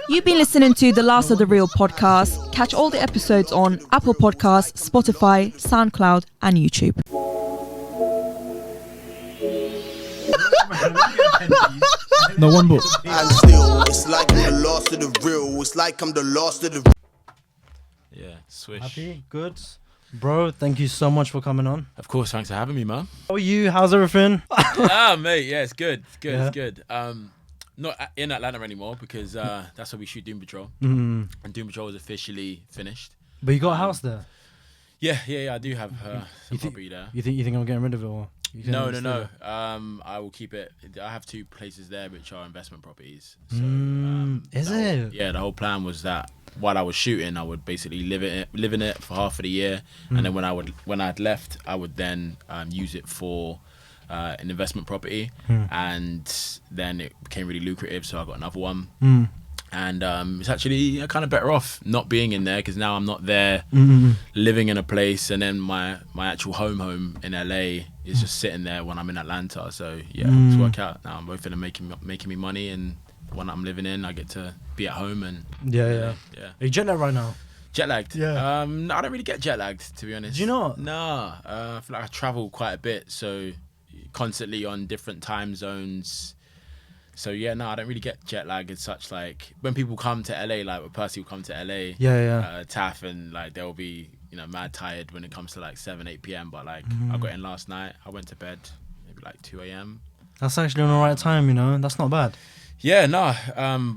You've been listening to the Last of the Real podcast. Catch all the episodes on Apple Podcasts, Spotify, SoundCloud, and YouTube. No, one book. And still, it's like I'm the last of the real. It's like I'm the last of the. Yeah, swish. Happy? Good? Bro, thank you so much for coming on. Of course, thanks for having me, man. How are you? How's everything? Mate, yeah, it's good. Yeah. It's good. Not in Atlanta anymore because that's where we shoot Doom Patrol. Mm. And Doom Patrol is officially finished. But you got a house there? Yeah, I do have some property there. You think I'm getting rid of it? Or No. I will keep it. I have 2 places there which are investment properties. So, is it? Yeah, the whole plan was that while I was shooting, I would basically live in it for half of the year, and then when I'd left, I would then use it for an investment property, and then it became really lucrative, so I got another one. And it's actually kind of better off not being in there because now I'm not there living in a place, and then my actual home in LA is just sitting there when I'm in Atlanta. So yeah, it's worked out. Now I'm both in making me money, and when I'm living in, I get to be at home and Yeah. Are you jet lagged right now? Jet lagged? Yeah. No, I don't really get jet lagged, to be honest. Do you not? No. I feel like I travel quite a bit, so constantly on different time zones. So yeah, no, I don't really get jet lag as such. Like when people come to LA, like when Percy will come to LA, Taff, and like they'll be, mad tired when it comes to like 7-8 p.m. But like I got in last night, I went to bed maybe like 2 a.m. That's actually on the right time, That's not bad. Yeah, no,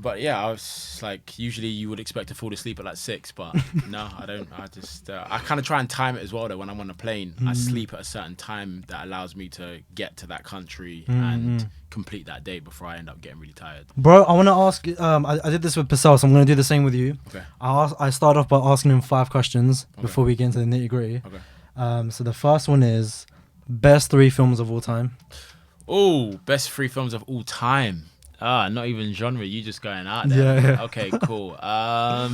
but yeah, I was like, usually you would expect to fall asleep at like 6, but no, I don't. I just, I kind of try and time it as well though. When I'm on a plane, I sleep at a certain time that allows me to get to that country and complete that day before I end up getting really tired. Bro, I want to ask, I did this with Purcell, so I'm going to do the same with you. Okay. I start off by asking him 5 questions before we get into the nitty gritty. Okay. So the first one is, best 3 films of all time. Oh, best 3 films of all time. Not even genre. You just going out there. Yeah. Okay, cool. I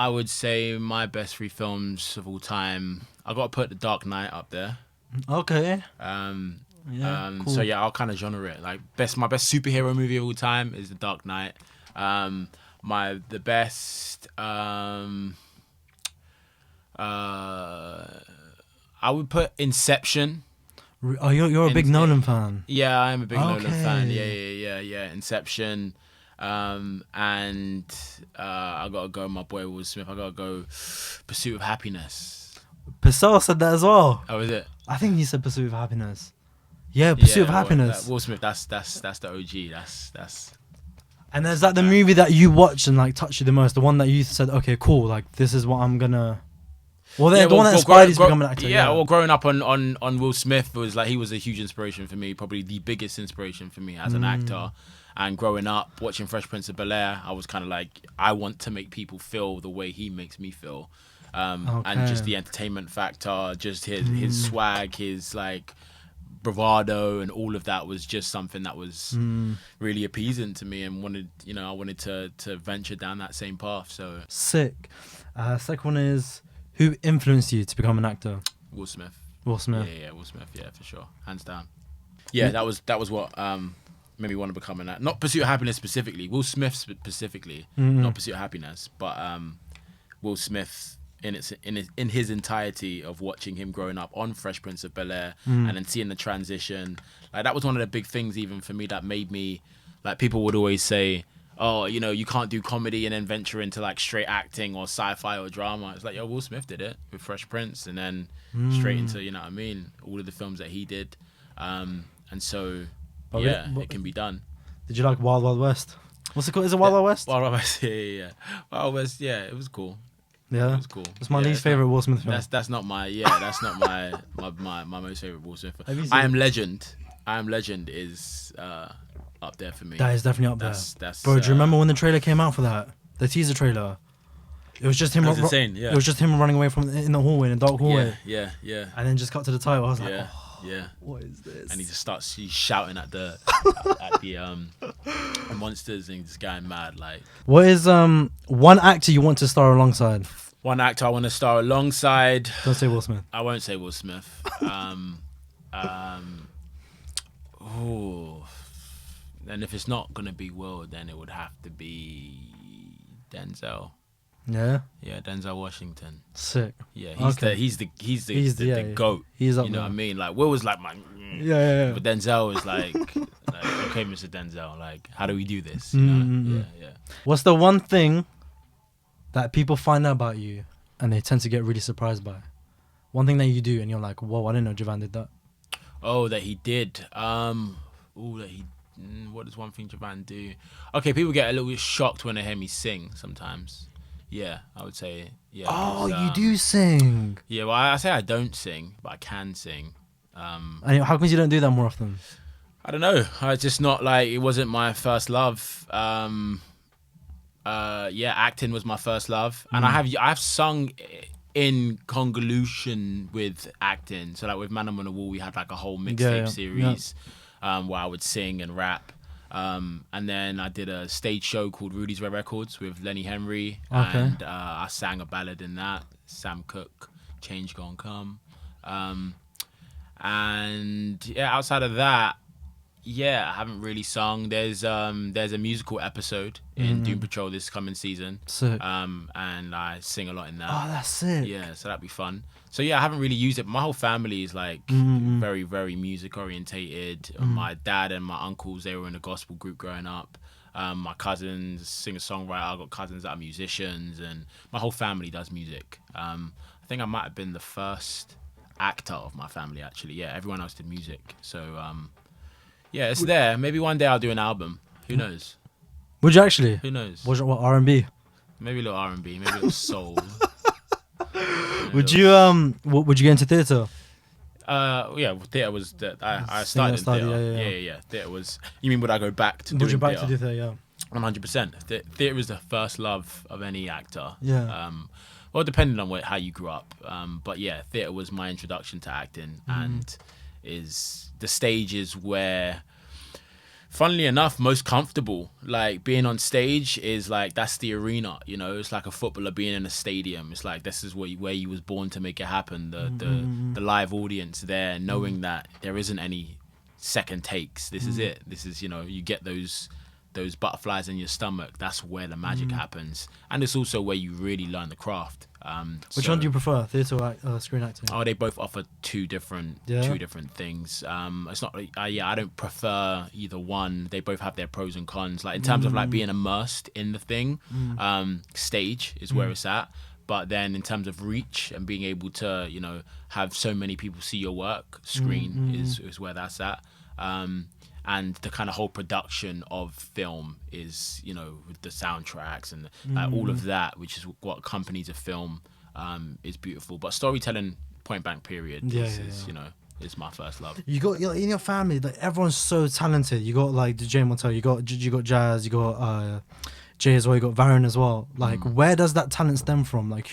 would say my best 3 films of all time. I got to put The Dark Knight up there. Okay. Cool. Cool. So yeah, I'll kind of genre it. Like my best superhero movie of all time is The Dark Knight. The best. I would put Inception. Oh, you're a big Nolan fan. Yeah, I'm a big Nolan Okay. fan. Yeah. Inception. And I gotta go, my boy Will Smith. I gotta go Pursuit of Happiness. Purcell said that as well. Oh, is it? I think he said Pursuit of Happiness. Yeah, Pursuit of Happiness. Will Smith. That's the OG. That's. And is that the movie that you watched and like touched you the most? The one that you said, okay, cool, like this is what I'm gonna. Well, the one that inspired you to become an actor. Yeah, well, growing up on Will Smith was like, he was a huge inspiration for me, probably the biggest inspiration for me as an actor. And growing up watching Fresh Prince of Bel-Air, I was kind of like, I want to make people feel the way he makes me feel, and just the entertainment factor, just his swag, his like bravado, and all of that was just something that was really appeasing to me, and I wanted to venture down that same path. So sick. Second one is, who influenced you to become an actor? Will Smith. Will Smith. Yeah, Will Smith. Yeah, for sure, hands down. Yeah, that was what made me want to become an actor. Not Pursuit of Happiness specifically. Will Smith specifically, not Pursuit of Happiness, but Will Smith in his entirety of watching him growing up on Fresh Prince of Bel-Air and then seeing the transition. Like that was one of the big things even for me that made me, like, people would always say, oh, you can't do comedy and then venture into like straight acting or sci-fi or drama. It's like, yo, Will Smith did it with Fresh Prince, and then straight into, all of the films that he did. And so, it can be done. Did you like Wild Wild West? What's it called? Is it Wild Wild West? Wild Wild West, yeah. Wild West, yeah, it was cool. Yeah, it was cool. It's my least favorite Will Smith film. That's not my my most favorite Will Smith film. I Am Legend. I Am Legend is up there for me. That is definitely up there. That's Bro, do you remember when the trailer came out for that? The teaser trailer. It was just him. That was insane. Yeah. It was just him running away in the hallway, in a dark hallway. Yeah. And then just cut to the title. I was like, yeah. What is this? And he's shouting at the monsters and just going mad. Like, what is one actor you want to star alongside? One actor I want to star alongside. Don't say Will Smith. I won't say Will Smith. and if it's not gonna be Will, then it would have to be Denzel. Yeah. Yeah, Denzel Washington. Sick. Yeah, Okay. he's the goat. He's up You know there. what I mean? Like Will was like my. Yeah. But Denzel is like, okay, Mr. Denzel, like, how do we do this? You know? Yeah. What's the one thing that people find out about you and they tend to get really surprised by? One thing that you do and you're like, whoa, I didn't know Joivan did that. Oh, that he did. What does one thing Joivan do? Okay, people get a little bit shocked when they hear me sing sometimes. Yeah, I would say. Yeah. Oh, you do sing. Yeah, well, I say I don't sing, but I can sing. And how come you don't do that more often? I don't know. I just not like it wasn't my first love. Acting was my first love, and I've sung in convolution with acting. So like with Man on the Wall, we had like a whole mixtape series where I would sing and rap. And then I did a stage show called Rudy's Red Records with Lenny Henry, and I sang a ballad in that. Sam Cooke, Change Gon' Come. And yeah, outside of that, I haven't really sung. There's a musical episode in Doom Patrol this coming season. Sick. And I sing a lot in that. Oh, that's sick. Yeah, so that'd be fun. So yeah, I haven't really used it. My whole family is like very, very music orientated. My dad and my uncles, they were in a gospel group growing up. My cousins, singer-songwriter. I've got cousins that are musicians, and my whole family does music. I think I might have been the first actor of my family, actually. Yeah, everyone else did music. So yeah, it's there. Maybe one day I'll do an album. Who knows? Would you actually? Who knows? What R&B? Maybe a little R&B, maybe a little soul. Would you get into theatre? Theatre was I started in theatre. Yeah. Theatre was. You mean would I go back to doing theatre? To do theatre? Yeah. 100%. Theatre is the first love of any actor. Yeah. Well, depending on how you grew up. But yeah, theatre was my introduction to acting, and is the stages where, funnily enough, most comfortable. Like being on stage is like that's the arena. You know, it's like a footballer being in a stadium. It's like this is where you was born to make it happen. The live audience there, knowing that there isn't any second takes. This is it. This is you get those butterflies in your stomach. That's where the magic happens, and it's also where you really learn the craft. Which one do you prefer, theatre or screen acting? Oh, they both offer two different things. It's not. I don't prefer either one. They both have their pros and cons. Like in terms of like being immersed in the thing, stage is where it's at. But then in terms of reach and being able to have so many people see your work, screen is where that's at. And the kind of whole production of film is, with the soundtracks and all of that, which is what accompanies a film, is beautiful. But storytelling, point blank period, is my first love. You got in your family, like everyone's so talented. You got like DJ Montel, you got Jazz, you got Jay as well, you got Varun as well. Like, where does that talent stem from? Like,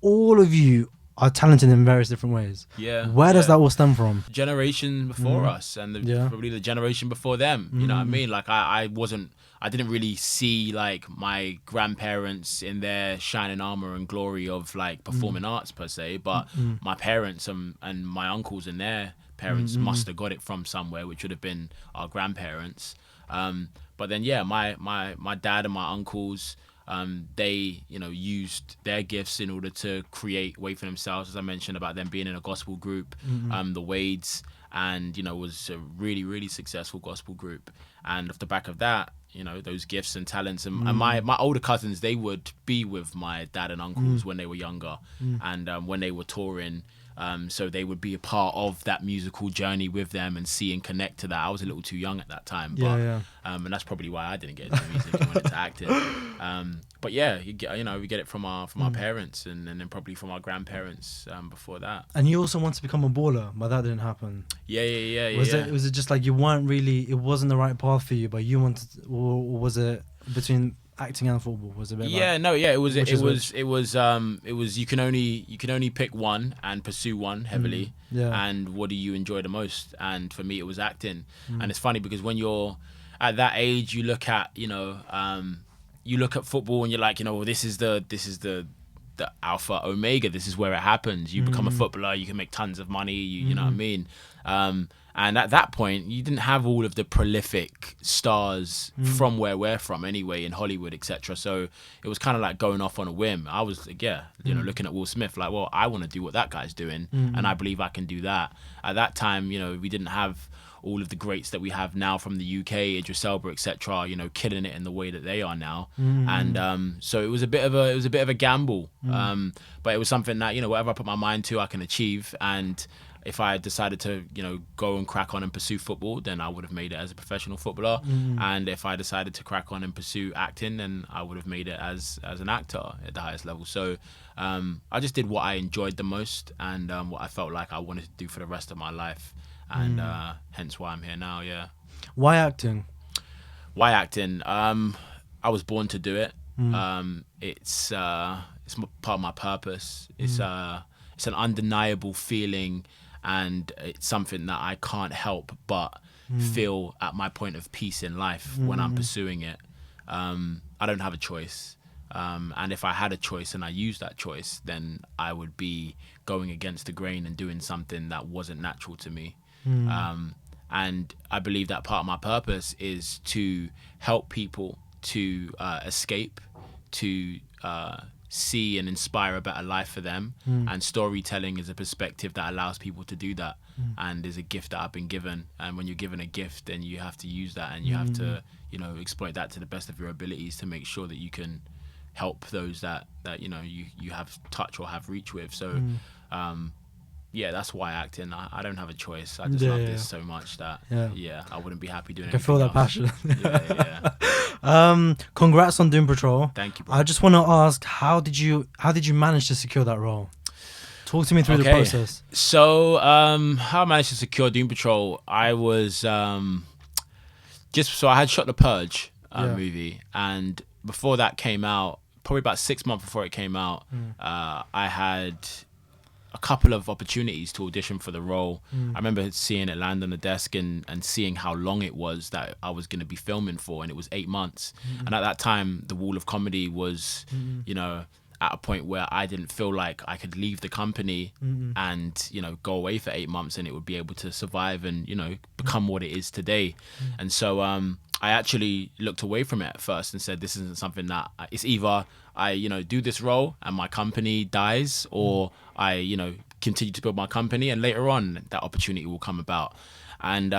all of you are talented in various different ways. Yeah. Where does that all stem from? Generation before us and probably the generation before them. You know what I mean? Like I didn't really see like my grandparents in their shining armor and glory of like performing arts per se, but my parents and my uncles and their parents must have got it from somewhere, which would have been our grandparents. But then my dad and my uncles, they used their gifts in order to create way for themselves, as I mentioned about them being in a gospel group, the Wades, and was a really, really successful gospel group. And off the back of that, those gifts and talents, and my older cousins, they would be with my dad and uncles when they were younger, and when they were touring. So they would be a part of that musical journey with them and see and connect to that. I was a little too young at that time, but and that's probably why I didn't get into music and went into acting. But yeah, we get it from our parents and then probably from our grandparents before that. And you also want to become a baller, but that didn't happen. Was it just like you weren't really? It wasn't the right path for you, but you wanted, or was it between acting and football? Was it a bit it was you can only pick one and pursue one heavily, and what do you enjoy the most? And for me it was acting. And it's funny because when you're at that age, you look at football and you're like, this is the alpha omega, this is where it happens. You become a footballer, you can make tons of money, you know what I mean, And at that point, you didn't have all of the prolific stars from where we're from anyway, in Hollywood, etc. So it was kind of like going off on a whim. I was, looking at Will Smith like, well, I want to do what that guy's doing, and I believe I can do that. At that time, we didn't have all of the greats that we have now from the UK, Idris Elba, etc. Killing it in the way that they are now. And so it was a bit of a gamble, but it was something that whatever I put my mind to, I can achieve. And if I decided to, go and crack on and pursue football, then I would have made it as a professional footballer. And if I decided to crack on and pursue acting, then I would have made it as an actor at the highest level. So I just did what I enjoyed the most, and what I felt like I wanted to do for the rest of my life. And hence why I'm here now. Yeah. Why acting? Why acting? I was born to do it. It's part of my purpose. It's an undeniable feeling, and it's something that I can't help but feel at my point of peace in life when I'm pursuing it. I don't have a choice. And if I had a choice and I used that choice, then I would be going against the grain and doing something that wasn't natural to me. And I believe that part of my purpose is to help people to escape, to see and inspire a better life for them. And storytelling is a perspective that allows people to do that, and is a gift that I've been given. And when you're given a gift, then you have to use that, and you have to exploit that to the best of your abilities to make sure that you can help those that you have touch or have reach with. So that's why acting. I don't have a choice. I just love this so much that I wouldn't be happy doing it. I can feel that passion. Yeah. Congrats on Doom Patrol. Thank you, bro. I just want to ask, how did you manage to secure that role? Talk to me through the process. So how I managed to secure Doom Patrol, I was I had shot the Purge movie, and before that came out, probably about 6 months before it came out, I had a couple of opportunities to audition for the role. I remember seeing it land on the desk and seeing how long it was that I was going to be filming for, and it was 8 months. And at that time, the Wall of Comedy was, at a point where I didn't feel like I could leave the company and, go away for 8 months and it would be able to survive and, become what it is today. And so I actually looked away from it at first and said, this isn't something that, it's either I, do this role and my company dies, or I, continue to build my company, and later on that opportunity will come about. And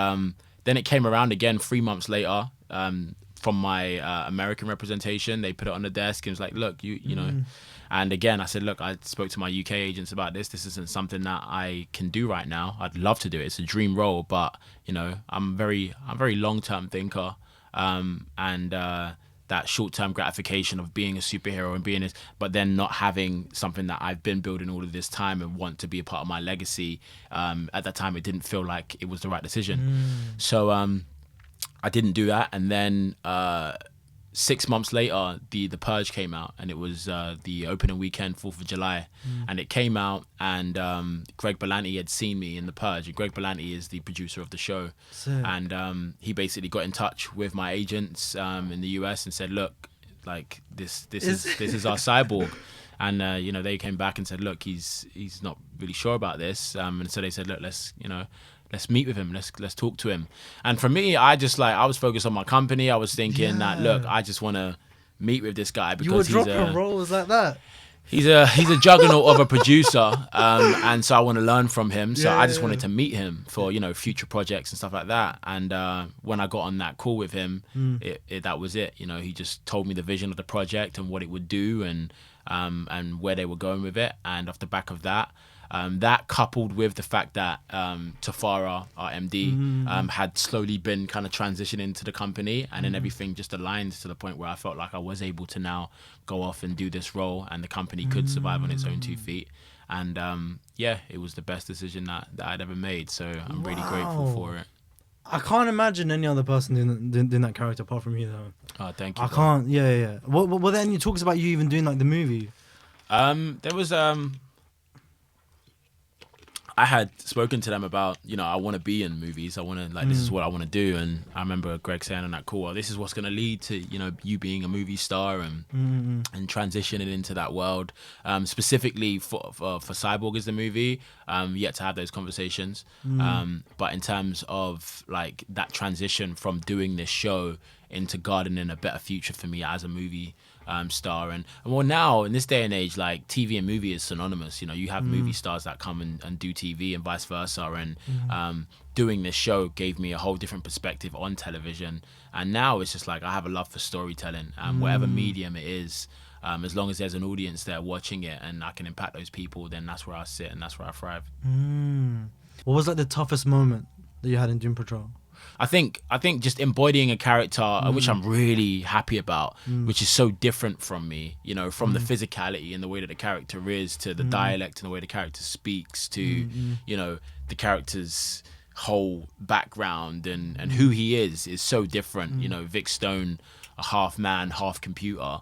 then it came around again 3 months later from my American representation. They put it on the desk and was like, look, you know. And again, I said, look, I spoke to my UK agents about this. This isn't something that I can do right now. I'd love to do it. It's a dream role, but I'm a very long-term thinker. That short-term gratification of being a superhero and being this, but then not having something that I've been building all of this time and want to be a part of my legacy. At that time, it didn't feel like it was the right decision. So I didn't do that. And then 6 months later, the Purge came out, and it was the opening weekend, 4th of July. And it came out, and Greg Berlanti had seen me in the Purge. And Greg Berlanti is the producer of the show. Sick. And he basically got in touch with my agents in the US and said, look, like this is our Cyborg. And they came back and said, look, he's not really sure about this. And so they said, look, let's meet with him. Let's talk to him. And for me, I was focused on my company. I was thinking that, look, I just want to meet with this guy because you were dropping roles like that. He's a juggernaut of a producer, and so I want to learn from him. So I just wanted to meet him for future projects and stuff like that. And when I got on that call with him, that was it. He just told me the vision of the project and what it would do, and where they were going with it. And off the back of that, that coupled with the fact that Tafara, our MD, had slowly been kind of transitioning into the company, and then everything just aligned to the point where I felt like I was able to now go off and do this role, and the company could survive on its own 2 feet. And it was the best decision that I'd ever made. So I'm really grateful for it. I can't imagine any other person doing that character apart from you, though. Oh, thank you. I can't. Yeah. Well, then you talks about you even doing like the movie. There was I had spoken to them about, I want to be in movies. I want to, like, this is what I want to do. And I remember Greg saying on that call, well, this is what's going to lead to, you being a movie star and transitioning into that world. Specifically for Cyborg as the movie, yet to have those conversations. But in terms of, like, that transition from doing this show into gardening a better future for me as a movie star, and well, now in this day and age, like, TV and movie is synonymous. You have movie stars that come and do TV and vice versa, and doing this show gave me a whole different perspective on television. And now it's just like I have a love for storytelling, whatever medium it is. As long as there's an audience there watching it and I can impact those people, then that's where I sit and that's where I thrive. What was, like, the toughest moment that you had in Doom Patrol? I think just embodying a character, which I'm really happy about, which is so different from me, from the physicality and the way that the character is, to the dialect and the way the character speaks, to, the character's whole background and who he is so different. Vic Stone, a half man, half computer,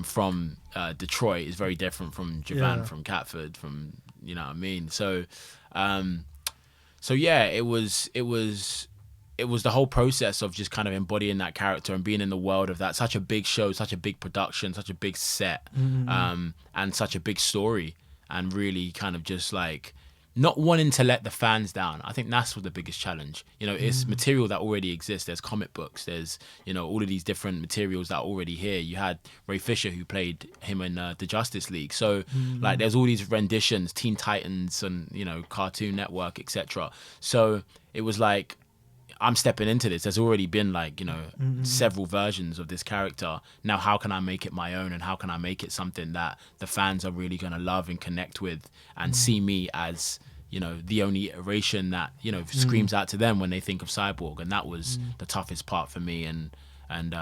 from Detroit, is very different from Joivan, from Catford, from, you know what I mean? So yeah, it was the whole process of just kind of embodying that character and being in the world of that, such a big show, such a big production, such a big set, and such a big story, and really kind of just like not wanting to let the fans down. I think that's what the biggest challenge. It's material that already exists. There's comic books. There's, all of these different materials that are already here. You had Ray Fisher, who played him in the Justice League. So like, there's all these renditions, Teen Titans and, Cartoon Network, etc. So it was like, I'm stepping into this. There's already been, like, several versions of this character. Now, how can I make it my own, and how can I make it something that the fans are really going to love and connect with and see me as, the only iteration that, screams out to them when they think of Cyborg. And that was the toughest part for me. And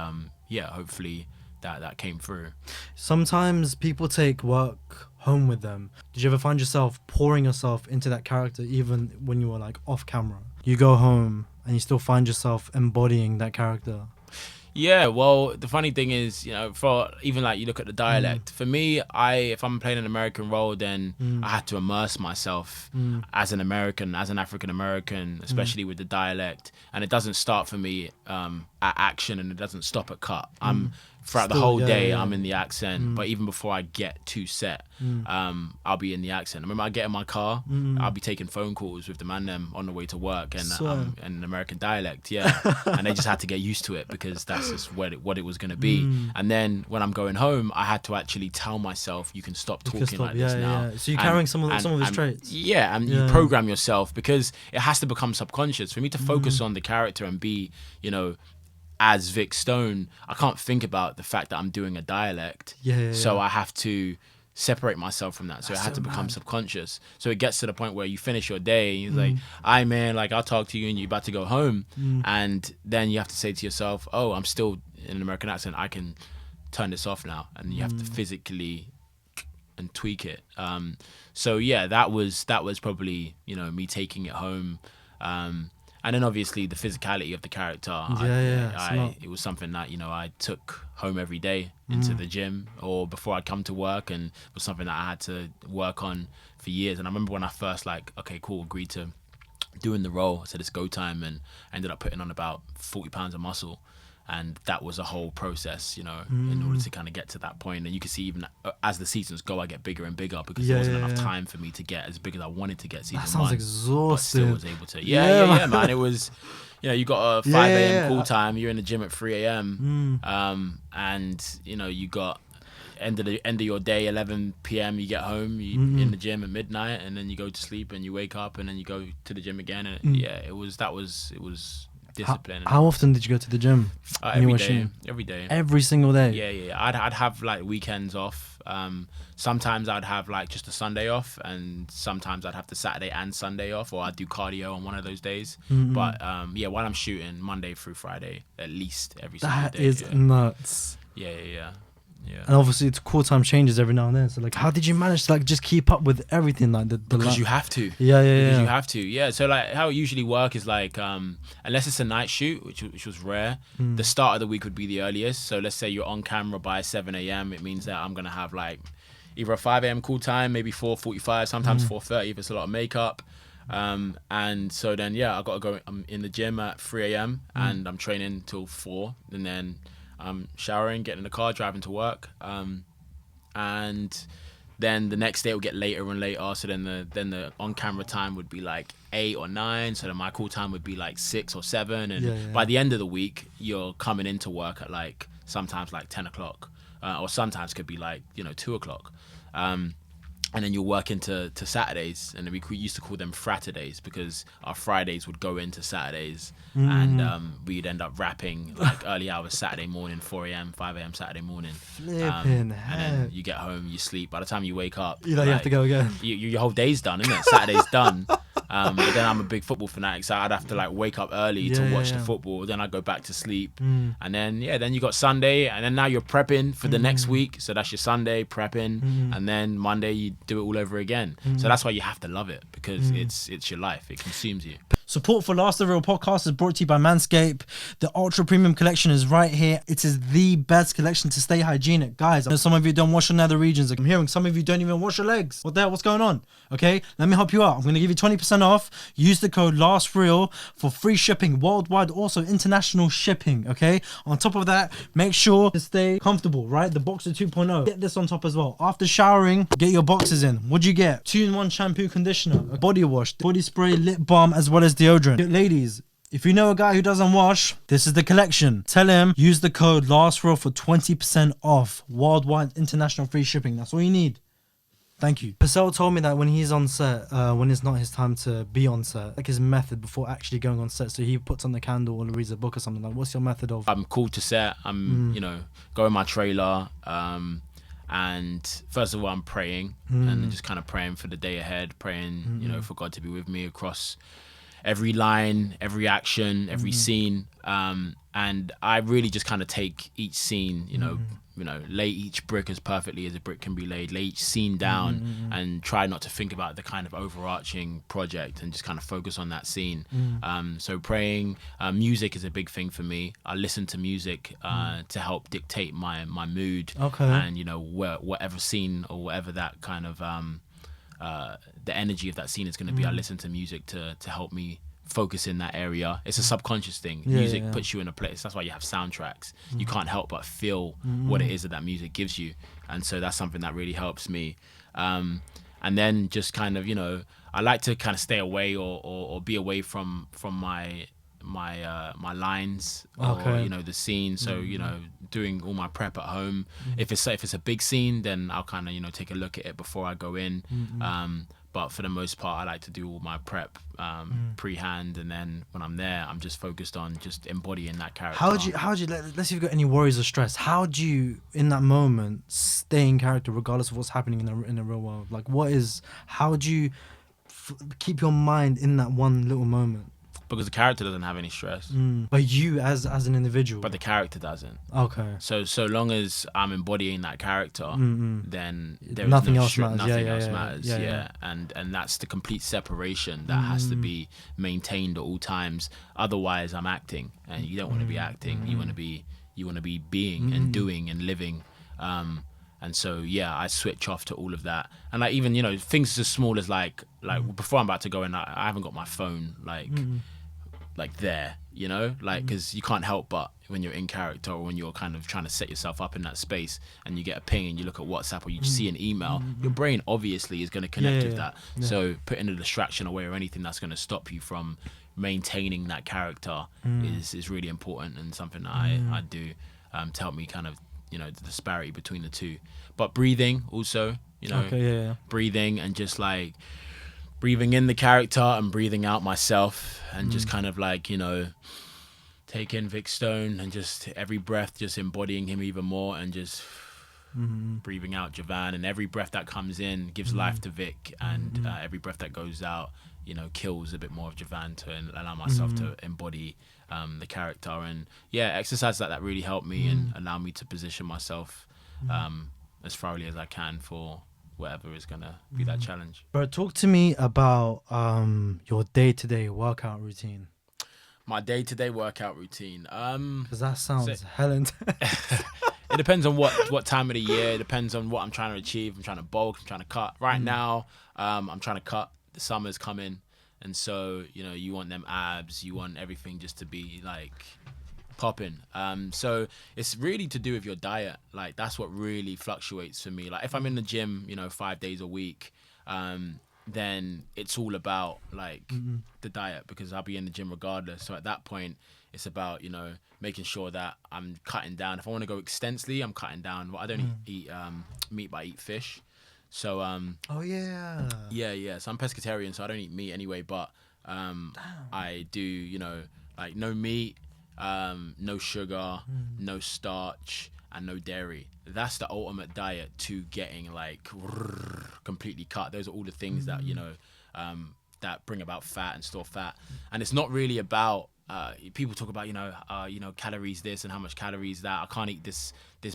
yeah, hopefully that came through. Sometimes people take work home with them. Did you ever find yourself pouring yourself into that character even when you were, like, off camera? You go home and you still find yourself embodying that character. Yeah, well, the funny thing is, for even, like, you look at the dialect. For me, if I'm playing an American role, then I had to immerse myself as an American, as an African American, especially with the dialect. And it doesn't start for me at action, and it doesn't stop at cut. Throughout the whole day, I'm in the accent. But even before I get to set, I'll be in the accent. I remember I get in my car, I'll be taking phone calls with the man them on the way to work, and an American dialect, and they just had to get used to it, because that's just what it was going to be. And then when I'm going home, I had to actually tell myself, you can stop talking like this now. So you're carrying some of his traits. Yeah, and you program yourself, because it has to become subconscious. For me to focus on the character and be, as Vic Stone, I can't think about the fact that I'm doing a dialect. So I have to separate myself from that. So it had to become subconscious. So it gets to the point where you finish your day and you're like, "Aye, man, like, I'll talk to you and you're about to go home." And then you have to say to yourself, "Oh, I'm still in an American accent. I can turn this off now." And you have to physically and tweak it. So yeah, that was probably, me taking it home. And then obviously the physicality of the character, it was something that, I took home every day into the gym or before I'd come to work, and it was something that I had to work on for years. And I remember when I first, like, okay, cool, agreed to doing the role, I said it's go time, and I ended up putting on about 40 pounds of muscle. And that was a whole process, in order to kind of get to that point. And you can see even as the seasons go, I get bigger and bigger, because there wasn't enough time for me to get as big as I wanted to get season one. That sounds exhausting. But still was able to. Yeah, man. It was, you got a 5 a.m. call time. You're in the gym at 3 a.m. And, you got end of your day, 11 p.m. you get home, you in the gym at midnight, and then you go to sleep and you wake up and then you go to the gym again. And it was discipline. How often did you go to the gym? Every day. Every single day? Yeah. I'd have, like, weekends off. Sometimes I'd have, like, just a Sunday off, and sometimes I'd have the Saturday and Sunday off, or I'd do cardio on one of those days. But while I'm shooting, Monday through Friday, at least every single day. That is nuts. Yeah. And obviously it's call time changes every now and then. So, like, how did you manage to, like, just keep up with everything, like because you have to. Yeah. You have to. Yeah. So, like, how it usually work is, like, unless it's a night shoot, which was rare, the start of the week would be the earliest. So let's say you're on camera by 7 a.m. It means that I'm gonna have, like, either a 5 a.m. call time, maybe 4:45, sometimes 4:30 if it's a lot of makeup. And so then, yeah, I got to go. I'm in the gym at 3 a.m. and I'm training till 4. And then I'm showering, getting in the car, driving to work. And then the next day it will get later and later. So then the on-camera time would be like 8 or 9. So then my call time would be like 6 or 7. And by the end of the week, you're coming into work at like sometimes like 10 o'clock. Or sometimes could be like, 2 o'clock. And then you'll work into Saturdays, and then we used to call them Fraturdays because our Fridays would go into Saturdays, and we'd end up rapping like early hours Saturday morning, 4 a.m., 5 a.m. Saturday morning. Flipping and then you get home, you sleep. By the time you wake up, you have to go again. Your whole day's done, isn't it? Saturday's done. But then I'm a big football fanatic, so I'd have to like wake up early to watch the football. Then I go back to sleep, and then you got Sunday, and then now you're prepping for the next week. So that's your Sunday prepping, and then Monday you do it all over again. So that's why you have to love it, because it's your life. It consumes you. Support for Last of the Real podcast is brought to you by Manscaped. The Ultra Premium collection is right here. It is the best collection to stay hygienic. Guys, I know some of you don't wash your nether regions. I'm hearing some of you don't even wash your legs. What the hell? What's going on? Okay, let me help you out. I'm going to give you 20% off. Use the code LASTREAL for free shipping worldwide, also international shipping, okay? On top of that, make sure to stay comfortable, right? The Boxer 2.0. Get this on top as well. After showering, get your boxes in. What'd you get? 2-in-1 shampoo, conditioner, a body wash, body spray, lip balm, as well as deodorant. Ladies, if you know a guy who doesn't wash, this is the collection. Tell him, use the code LASTREAL for 20% off worldwide international free shipping. That's all you need. Thank you. Purcell told me that when he's on set, when it's not his time to be on set, like his method before actually going on set, so he puts on the candle or reads a book or something. Like, what's your method of? I'm called to set. I'm, go in my trailer. And first of all, I'm praying and just kind of praying for the day ahead, praying, for God to be with me across every line, every action, every scene. And I really just kind of take each scene, lay each brick as perfectly as a brick can be laid, lay each scene down and try not to think about the kind of overarching project and just kind of focus on that scene. So praying, music is a big thing for me. I listen to music to help dictate my mood. Okay. And, whatever scene or whatever that kind of, the energy of that scene is going to be, I listen to music to help me focus in that area. It's a subconscious thing. Music puts you in a place. That's why you have soundtracks. You can't help but feel what it is that music gives you, and so that's something that really helps me. And then just kind of, I like to kind of stay away or be away from my lines or the scene. So doing all my prep at home. If it's a big scene, then I'll kind of take a look at it before I go in. But for the most part, I like to do all my prep pre-hand, and then when I'm there, I'm just focused on just embodying that character. How do you let's see if you've got any worries or stress. How do you, in that moment, stay in character regardless of what's happening in the real world? Like, how do you keep your mind in that one little moment? Because the character doesn't have any stress. But you as an individual. But the character doesn't. Okay. So long as I'm embodying that character, then there is nothing no else matters. Nothing else matters. Yeah. And that's the complete separation that has to be maintained at all times. Otherwise, I'm acting, and you don't want to be acting. You want to be being and doing and living. And so I switch off to all of that, and like even things as small as like before I'm about to go in, I haven't got my phone like there, because you can't help but when you're in character or when you're kind of trying to set yourself up in that space and you get a ping and you look at WhatsApp or you see an email, your brain obviously is going to connect with that. So putting a distraction away or anything that's going to stop you from maintaining that character is really important, and something that I do to help me kind of the disparity between the two. But breathing also, breathing and just like breathing in the character and breathing out myself, and just kind of like take in Vic Stone and just every breath just embodying him even more, and just breathing out Joivan, and every breath that comes in gives life to Vic, and every breath that goes out kills a bit more of Joivan to allow myself to embody the character. And exercises like that really help me and allow me to position myself as thoroughly as I can for whatever is gonna be that challenge. Bro, talk to me about your day-to-day workout routine. My day-to-day workout routine. Because that sounds hell intense. It depends on what time of the year. It depends on what I'm trying to achieve. I'm trying to bulk. I'm trying to cut. Right now, I'm trying to cut. The summer's coming, And so, you know, you want them abs, you want everything just to be like popping. So it's really to do with your diet. Like that's what really fluctuates for me. Like if I'm in the gym, you know, 5 days a week, then it's all about like the diet, because I'll be in the gym regardless. So at that point, it's about, you know, making sure that I'm cutting down. If I want to go extensively, I'm cutting down. Well, I don't eat meat, but I eat fish. So yeah. So I'm pescatarian, so I don't eat meat anyway. But I do, you know, like no meat, no sugar, no starch, and no dairy. That's the ultimate diet to getting like completely cut. Those are all the things that, you know, that bring about fat and store fat. And it's not really about people talk about, you know, calories this and how much calories that. I can't eat this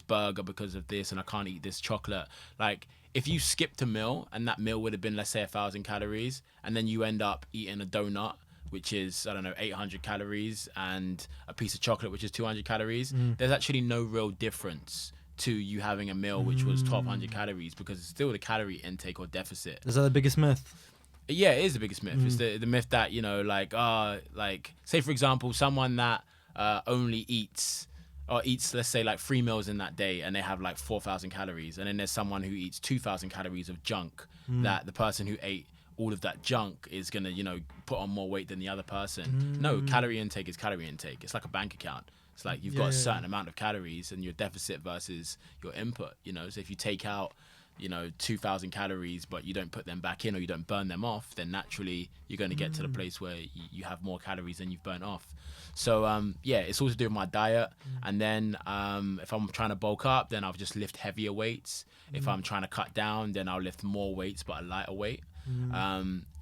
burger because of this, and I can't eat this chocolate. Like if you skipped a meal and that meal would have been, let's say, 1,000 calories, and then you end up eating a donut, which is, I don't know, 800 calories, and a piece of chocolate, which is 200 calories, there's actually no real difference to you having a meal which was 1,200 calories, because it's still the calorie intake or deficit. Is that the biggest myth? Yeah, it is the biggest myth. It's the myth that, you know, like say for example, someone that only eats, let's say like 3 meals in that day, and they have like 4,000 calories, and then there's someone who eats 2,000 calories of junk, that the person who ate all of that junk is gonna, you know, put on more weight than the other person. No, calorie intake is calorie intake. It's like a bank account. It's like you've got a certain amount of calories and your deficit versus your input, you know. So if you take out, you know, 2,000 calories, but you don't put them back in, or you don't burn them off, then naturally you're going to get to the place where you have more calories than you've burnt off. So yeah, it's all to do with my diet. And then if I'm trying to bulk up, then I'll just lift heavier weights. If I'm trying to cut down, then I'll lift more weights but a lighter weight.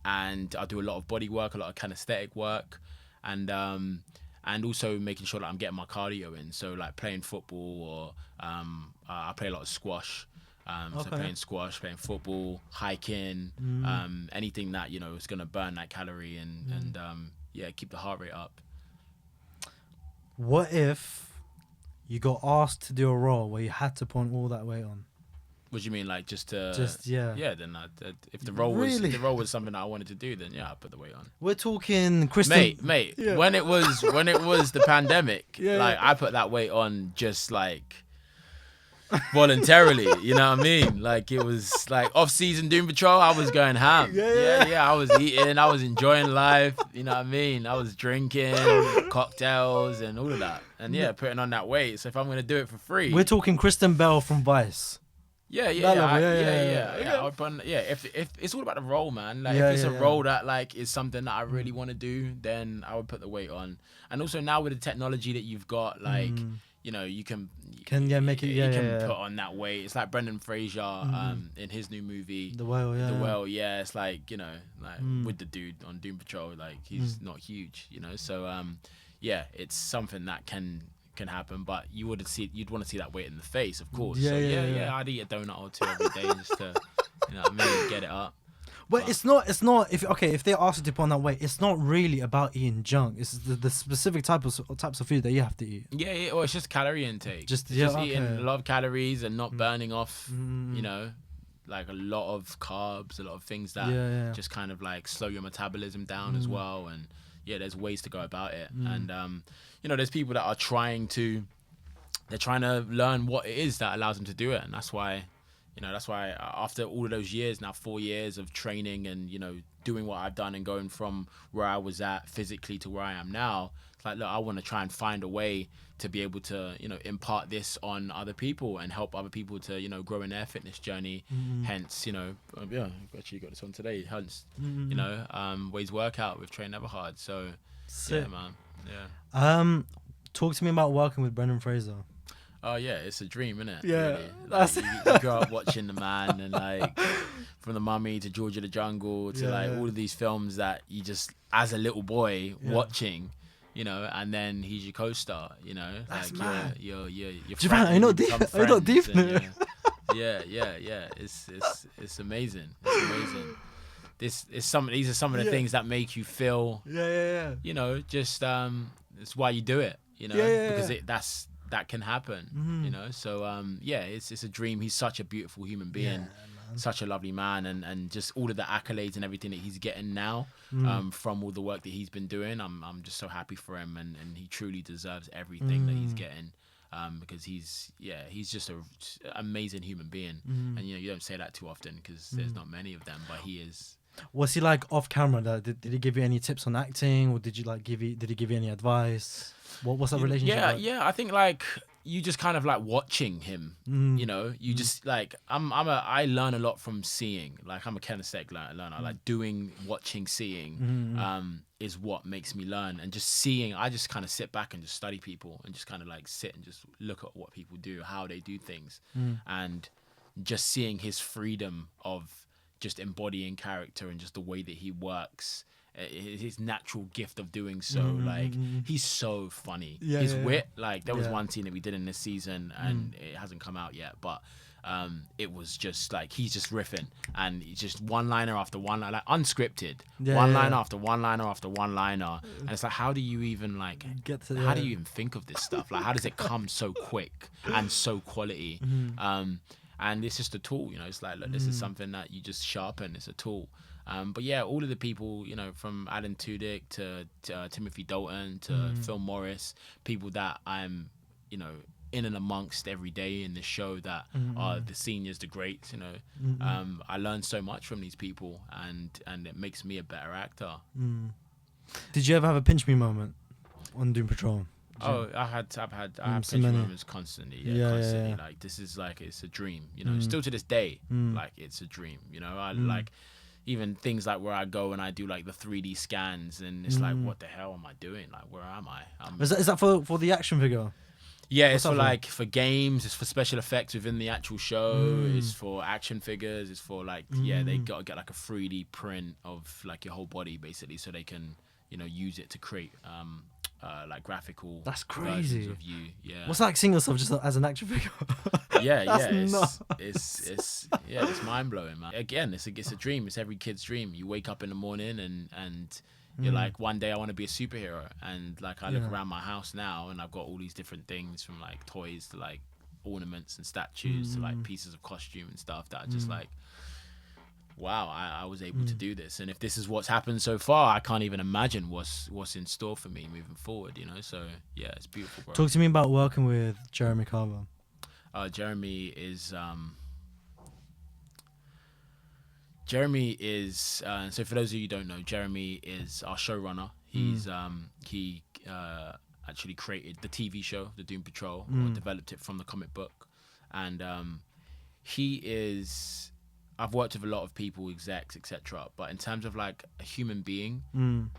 And I'll do a lot of body work, a lot of kinesthetic work, and also making sure that I'm getting my cardio in. So like playing football, or I play a lot of squash. So playing squash, playing football, hiking, anything that, you know, is going to burn that calorie and yeah, keep the heart rate up. What if you got asked to do a role where you had to put all that weight on? What do you mean, like just yeah? Then if the role was something that I wanted to do, then yeah, I'd put the weight on. We're talking Kristen, mate. Yeah. When it was the pandemic, I put that weight on just like voluntarily, you know what I mean? Like it was like off-season Doom Patrol, I was going ham. Yeah, I was eating, I was enjoying life, you know what I mean? I was drinking cocktails and all of that, and putting on that weight. So if I'm gonna do it for free, we're talking Kristen Bell from Vice. Yeah. If it's all about the role, man. Like if it's a role that like is something that I really want to do, then I would put the weight on. And also now with the technology that you've got, like you know, you can make it. You can put on that weight. It's like Brendan Fraser in his new movie, The Whale. Yeah, it's like, you know, like with the dude on Doom Patrol, like he's not huge, you know. So it's something that can happen, but you'd want to see that weight in the face, of course. I'd eat a donut or two every day just to, you know what I mean, get it up. But it's not if they ask you to put on that weight, it's not really about eating junk. It's the specific types of food that you have to eat. Well, it's just calorie intake. Just eating a lot of calories and not burning off, you know, like a lot of carbs, a lot of things that just kind of like slow your metabolism down as well. And there's ways to go about it. And you know, there's people that are trying to learn what it is that allows them to do it, and that's why after all of those years now, 4 years of training and, you know, doing what I've done and going from where I was at physically to where I am now, it's like, look, I want to try and find a way to be able to, you know, impart this on other people and help other people to, you know, grow in their fitness journey. Hence, you know, I've actually got this on today. Hence, you know, Wade's workout with Train Never Hard. So, sick. Yeah, man. Yeah. Talk to me about working with Brendan Fraser. Oh yeah, it's a dream, isn't it? Yeah, really? Like, you grow up watching the man, and like from The Mummy to George of the Jungle to all of these films that you just, as a little boy, watching, you know, and then he's your co-star, you know. That's like mad. You're Joivan, I know deep. Yeah. It's amazing. It's amazing. These are some of the things that make you feel. You know, just it's why you do it. You know, because that can happen, you know. So it's a dream. He's such a beautiful human being, such a lovely man, and just all of the accolades and everything that he's getting now from all the work that he's been doing. I'm just so happy for him, and he truly deserves everything that he's getting. Because he's just an amazing human being, and you don't say that too often because there's not many of them, but he is. Was he like off camera? Did he give you any tips on acting, or did he give you any advice? What's that relationship like? I think like you just kind of like watching him, you know, you just like I learn a lot from seeing. Like I'm a kinesthetic learner, like watching, seeing is what makes me learn. And just seeing, I just kind of sit back and just study people and just kind of like sit and just look at what people do, how they do things, and just seeing his freedom of just embodying character and just the way that he works, his natural gift of doing so. Like he's so funny. His wit, like there was one scene that we did in this season and it hasn't come out yet, but it was just like he's just riffing and he's just one-liner after one-liner, like unscripted, one-liner after one-liner after one-liner, and it's like, how do you even like how do you even think of this stuff? Like how does it come so quick and so quality? And it's just a tool, you know. It's like, look, this is something that you just sharpen. It's a tool. But yeah, all of the people, you know, from Alan Tudyk to Timothy Dalton to Phil Morris, people that I'm, you know, in and amongst every day in the show that are the seniors, the greats, you know. I learned so much from these people, and it makes me a better actor. Did you ever have a pinch me moment on Doom Patrol? I've had pinch moments constantly. Constantly. Like this is like, it's a dream, you know. Still to this day, like it's a dream, you know. I like even things like where I go and I do like the 3D scans, and it's like, what the hell am I doing? Like, where am I? Is that for the action figure? Yeah, it's for like for games, it's for special effects within the actual show, it's for action figures, it's for like they gotta get like a 3D print of like your whole body basically, so they can, you know, use it to create like graphical. That's crazy. Of you, yeah. What's like seeing yourself just as an action figure? It's mind blowing, man. Again, it's a dream. It's every kid's dream. You wake up in the morning and you're like, one day I want to be a superhero. And like I look around my house now, and I've got all these different things, from like toys to like ornaments and statues to like pieces of costume and stuff that are just like, wow, I was able to do this. And if this is what's happened so far, I can't even imagine what's in store for me moving forward, you know. So yeah, it's beautiful, bro. Talk to me about working with Jeremy Carver. Jeremy is so for those of you who don't know, Jeremy is our showrunner. He's he actually created the TV show, the Doom Patrol, or developed it from the comic book. And he is, I've worked with a lot of people, execs, etc. But in terms of like a human being, can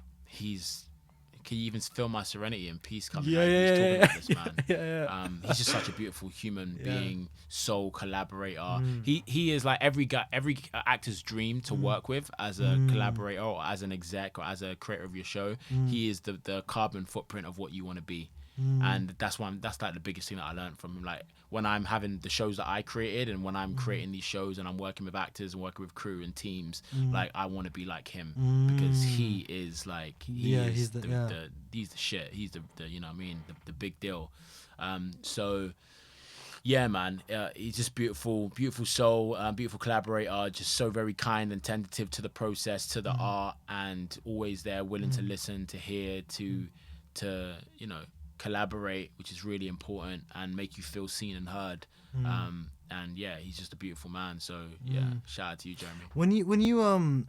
you even feel my serenity and peace coming out? Talking about this man. He's just such a beautiful human being, soul collaborator. He is like every actor's dream to work with as a collaborator or as an exec or as a creator of your show. He is the carbon footprint of what you want to be. And that's like the biggest thing that I learned from him. Like when I'm having the shows that I created, and when I'm creating these shows and I'm working with actors and working with crew and teams, like I want to be like him, because he is like he's the shit. He's the you know what I mean, the big deal. So yeah, man, he's just beautiful soul, beautiful collaborator, just so very kind and tentative to the process, to the art, and always there, willing to listen, to hear, to you know, collaborate, which is really important, and make you feel seen and heard. And yeah, he's just a beautiful man. So yeah, shout out to you, Jeremy. When you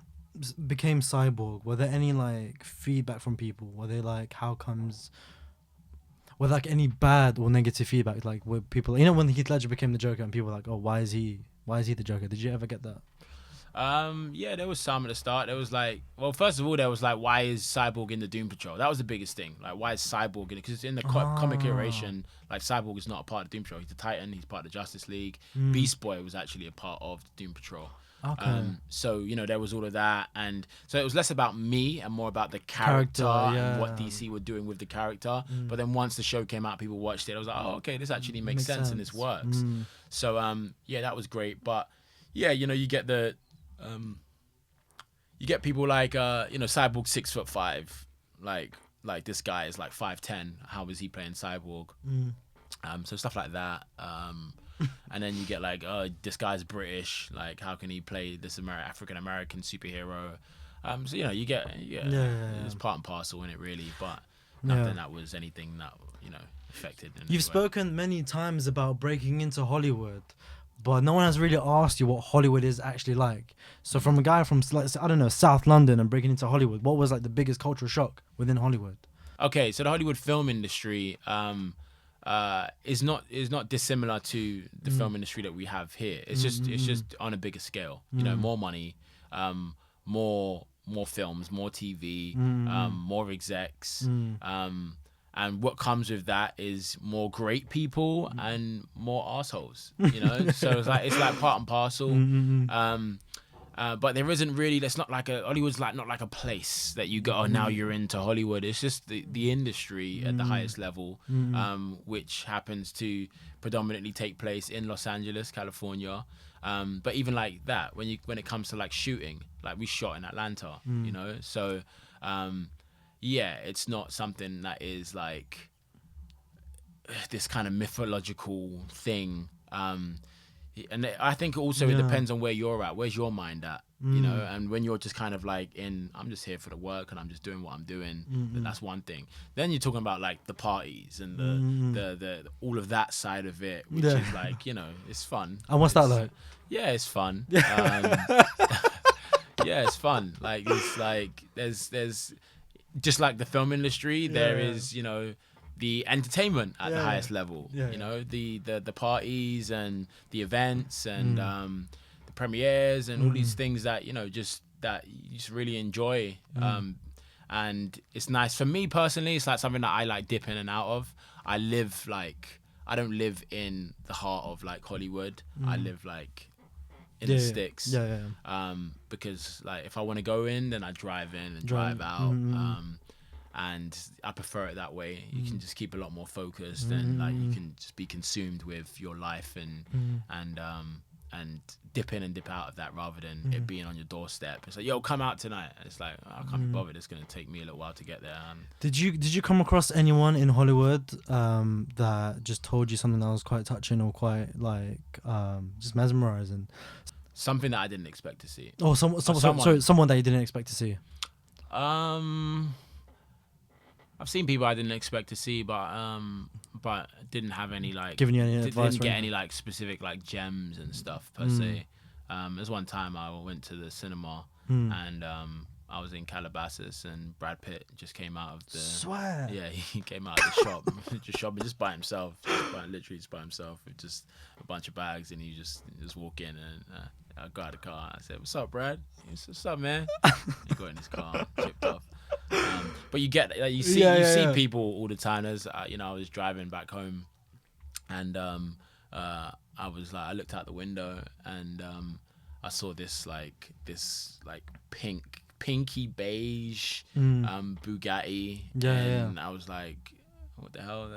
became Cyborg, were there any like feedback from people? Were they like, how comes? Were like any bad or negative feedback? Like, were people, you know, when Heath Ledger became the Joker, and people were like, oh, why is he the Joker? Did you ever get that? Yeah, there was some at the start. There was like, well, first of all, there was like, why is Cyborg in the Doom Patrol? That was the biggest thing. Like, why is Cyborg in it? Because in the comic iteration, like, Cyborg is not a part of the Doom Patrol. He's the Titan. He's part of the Justice League. Beast Boy was actually a part of the Doom Patrol. Okay. So, you know, there was all of that. And so it was less about me and more about the character and what DC were doing with the character. But then once the show came out, people watched it. I was like, oh, okay, this actually makes sense and this works. So, yeah, that was great. But yeah, you know, you get people like you know, Cyborg 6'5", like this guy is like 5'10". How is he playing Cyborg? So stuff like that. And then you get like, oh, this guy's British. Like, how can he play this African American superhero? So you get it's part and parcel in it, really. But nothing that was anything that affected. You've spoken many times about breaking into Hollywood, but no one has really asked you what Hollywood is actually like. So from a guy from, like, I don't know, South London and breaking into Hollywood, what was like the biggest cultural shock within Hollywood? Okay, so the Hollywood film industry is not dissimilar to the film industry that we have here. It's just on a bigger scale. More money, more films, more TV, more execs. And what comes with that is more great people and more assholes, So it's like part and parcel. But there isn't really. That's not like Hollywood's not like a place that you go. Oh, now you're into Hollywood. It's just the industry at the highest level, which happens to predominantly take place in Los Angeles, California. But even like that, when it comes to like shooting, like we shot in Atlanta, So. It's not something that is like this kind of mythological thing. And I think also it depends on where you're at. Where's your mind at? And when you're just kind of like I'm just here for the work and I'm just doing what I'm doing, then that's one thing. Then you're talking about like the parties and the all of that side of it, which is like, it's fun. And what's that like? Yeah, it's fun. It's fun. Like, it's like, there's just like the film industry, there is, the entertainment at the highest level. The parties and the events and the premieres and all these things that that you just really enjoy. And it's nice for me personally. It's like something that I like dip in and out of. I don't live in the heart of like Hollywood. I live like in the sticks. Because like if I want to go in, then I drive in and drive out. And I prefer it that way. You can just keep a lot more focused and like you can just be consumed with your life and dip in and dip out of that rather than it being on your doorstep. It's like, yo, come out tonight. And it's like, I can't be bothered. It's gonna take me a little while to get there. Did you come across anyone in Hollywood that just told you something that was quite touching or quite like just mesmerizing? Something that I didn't expect to see. Oh, someone that you didn't expect to see. I've seen people I didn't expect to see, but didn't have any like giving you any advice. Didn't get any like specific like gems and stuff per se. There's one time I went to the cinema and I was in Calabasas and Brad Pitt just came out of the. Swear. Yeah, he came out of the shop, just shopping just by himself, literally just by himself with just a bunch of bags, and he just walk in and I got out of the car. I said, "What's up, Brad?" He said, "What's up, man?" He got in his car, chipped off. But you get you see people all the time. As I was driving back home, and I looked out the window and I saw this pinky beige Bugatti, and I was like, what the hell?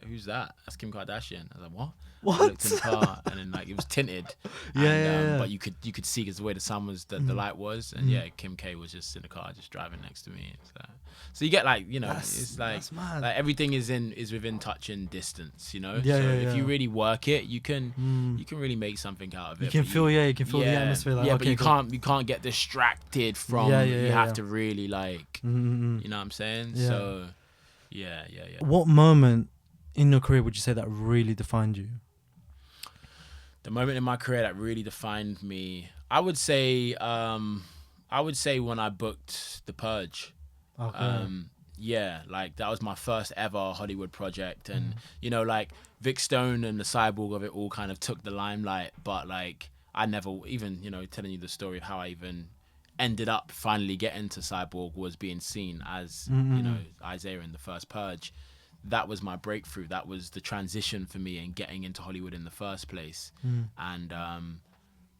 Who's that? That's Kim Kardashian. I was like, what? I looked in the car and then like it was tinted. But you could see because the way the sun was, the light was, and Kim K was just in the car, just driving next to me. So you get like it's like everything is within touching distance. If you really work it, you can really make something out of it. You can feel the atmosphere. Like, but you can't get distracted from. You have to really like. You know what I'm saying? Yeah. So. Yeah. What moment in your career would you say that really defined you? The moment in my career that really defined me, I would say when I booked The Purge. Okay. Like that was my first ever Hollywood project, and like Vic Stone and the Cyborg of it all kind of took the limelight, but like I never even telling you the story of how I even ended up finally getting to Cyborg was being seen as Isaiah in the first Purge. That was my breakthrough. That was the transition for me in getting into Hollywood in the first place. And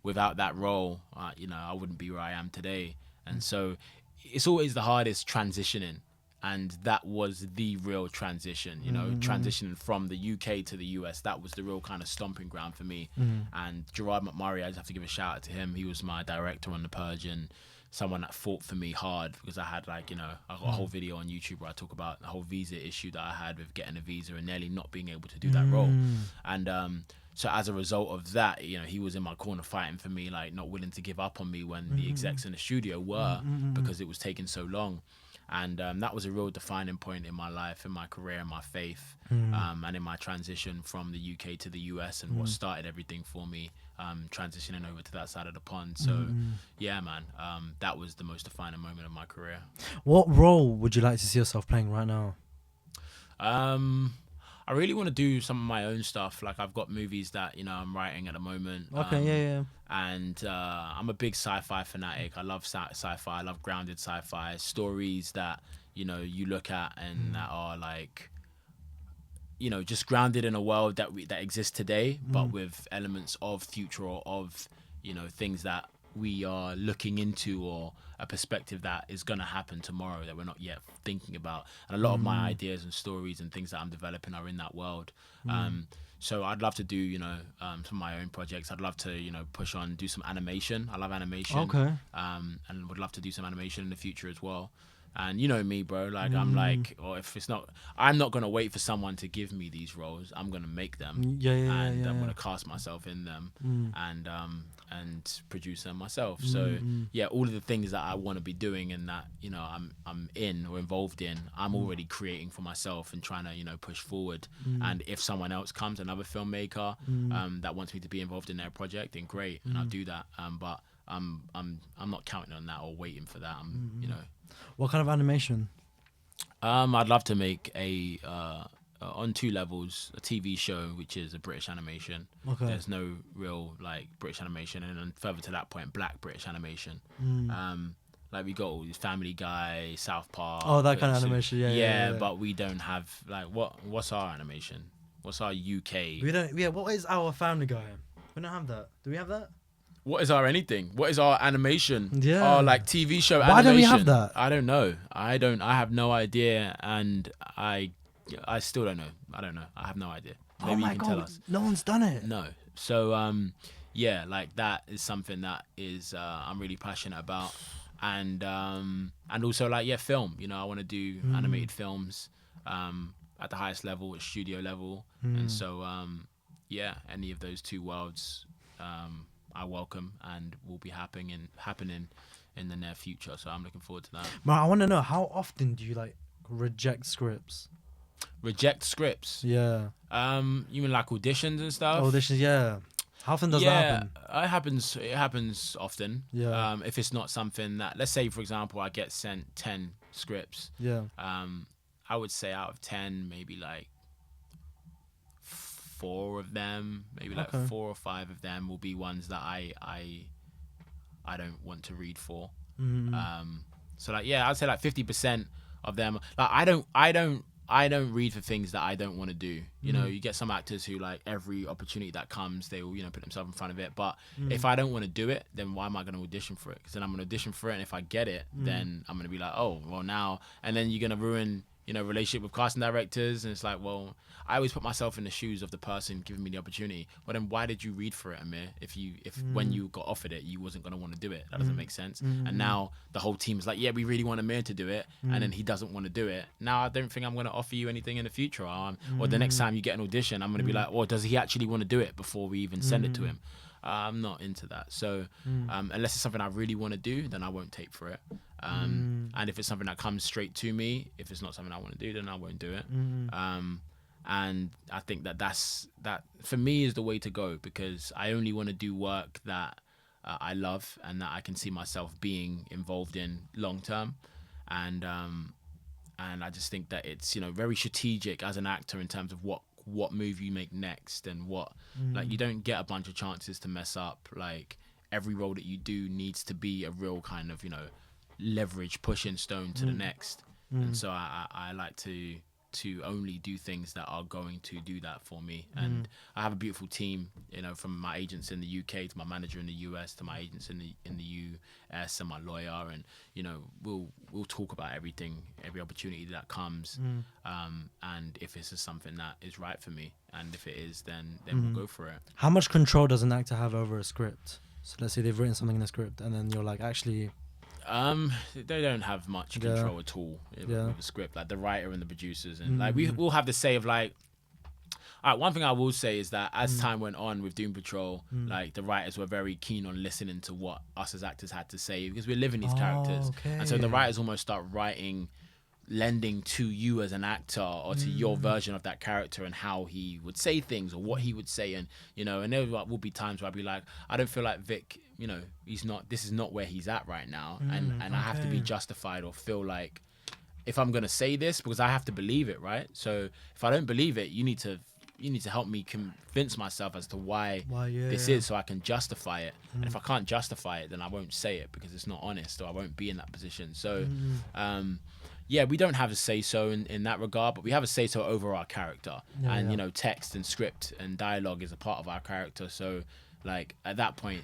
without that role, I wouldn't be where I am today. And so it's always the hardest transitioning. And that was the real transition, transitioning from the UK to the US. That was the real kind of stomping ground for me. And Gerard McMurray, I just have to give a shout out to him. He was my director on The Purge, and someone that fought for me hard, because I had like, I got a whole video on YouTube where I talk about the whole visa issue that I had with getting a visa and nearly not being able to do that role. And so as a result of that, he was in my corner fighting for me, like not willing to give up on me when the execs in the studio were, because it was taking so long. And that was a real defining point in my life, in my career, in my faith, and in my transition from the UK to the US, and what started everything for me, transitioning over to that side of the pond. So, yeah, man, that was the most defining moment of my career. What role would you like to see yourself playing right now? I really want to do some of my own stuff. Like I've got movies that I'm writing at the moment. Okay, yeah. And I'm a big sci-fi fanatic. I love sci-fi. I love grounded sci-fi stories that you look at and that are like just grounded in a world that exists today, but with elements of future or of things that we are looking into, or a perspective that is going to happen tomorrow that we're not yet thinking about. And a lot of my ideas and stories and things that I'm developing are in that world. So I'd love to do some of my own projects. I'd love to push on, do some animation. I love animation. Okay. And would love to do some animation in the future as well. And you know me, bro, like I'm like, or if it's not, I'm not going to wait for someone to give me these roles. I'm going to make them. And I'm going to cast myself in them and produce them myself. So yeah, all of the things that I want to be doing and that I'm in or involved in, I'm already creating for myself and trying to push forward. And if someone else comes, another filmmaker that wants me to be involved in their project, then great, and I'll do that. But I'm not counting on that or waiting for that. What kind of animation? I'd love to make on two levels, a TV show, which is a British animation. Okay. There's no real like British animation, and then further to that point, Black British animation. Like we got all these Family Guy, South Park. Oh, that kind of animation, yeah. But we don't have like what's our animation? What's our UK? We don't. Yeah, what is our Family Guy? We don't have that. Do we have that? What is our anything? What is our animation? Yeah. Our like TV show animation. Why don't we have that? I don't know. I have no idea, and I still don't know. I don't know. I have no idea. Maybe you can tell us. No one's done it. No. So yeah, like that is something that is I'm really passionate about, and also like film. I want to do animated films at the highest level, at studio level, and so yeah, any of those two worlds I welcome and will be happening in the near future. So I'm looking forward to that. But I want to know, how often do you like reject scripts? Reject scripts? Yeah. You mean like auditions and stuff? Auditions, yeah. How often does that happen? It happens often. Yeah. If it's not something that, let's say for example, I get sent 10 scripts. Yeah. I would say out of 10, maybe like 4 of them, maybe like 4 or 5 of them will be ones that I don't want to read for. So like I'd say like 50% of them. Like I don't read for things that I don't want to do. You get some actors who like every opportunity that comes, they will put themselves in front of it. But if I don't want to do it, then why am I going to audition for it? Because then I'm going to audition for it, and if I get it, then I'm going to be like, oh well now, and then you're going to ruin relationship with casting directors, and it's like, well, I always put myself in the shoes of the person giving me the opportunity. Well, then why did you read for it, Amir? If when you got offered it, you wasn't going to want to do it. That doesn't make sense. And now the whole team is like, yeah, we really want Amir to do it, and then he doesn't want to do it. Now I don't think I'm going to offer you anything in the future, or the next time you get an audition, I'm going to be like, well, does he actually want to do it before we even send it to him? I'm not into that. So unless it's something I really want to do, then I won't tape for it. And if it's something that comes straight to me, if it's not something I want to do, then I won't do it. And I think that for me is the way to go, because I only want to do work that I love and that I can see myself being involved in long term. And I just think that it's very strategic as an actor in terms of what move you make next, and what like you don't get a bunch of chances to mess up. Like every role that you do needs to be a real kind of leverage pushing stone to the next. And so I like to only do things that are going to do that for me. And I have a beautiful team, from my agents in the UK to my manager in the US to my agents in the US and my lawyer, and we'll talk about everything, every opportunity that comes, and if this is something that is right for me, and if it is, then we'll go for it. How much control does an actor have over a script? So let's say they've written something in a script, and then you're like, actually, They don't have much control at all with the script. Like the writer and the producers, and like we'll have the say of like. All right, one thing I will say is that as time went on with Doom Patrol, like the writers were very keen on listening to what us as actors had to say because we're living these characters, and so the writers almost start writing, lending to you as an actor or to your version of that character and how he would say things or what he would say, and and there will be times where I'll be like, I don't feel like Vic, he's not. This is not where he's at right now, and I have to be justified or feel like if I'm gonna say this because I have to believe it, right? So if I don't believe it, you need to help me convince myself as to why this is so I can justify it. And if I can't justify it, then I won't say it because it's not honest or I won't be in that position. So, we don't have a say-so in that regard, but we have a say-so over our character. Text and script and dialogue is a part of our character. So, like, at that point,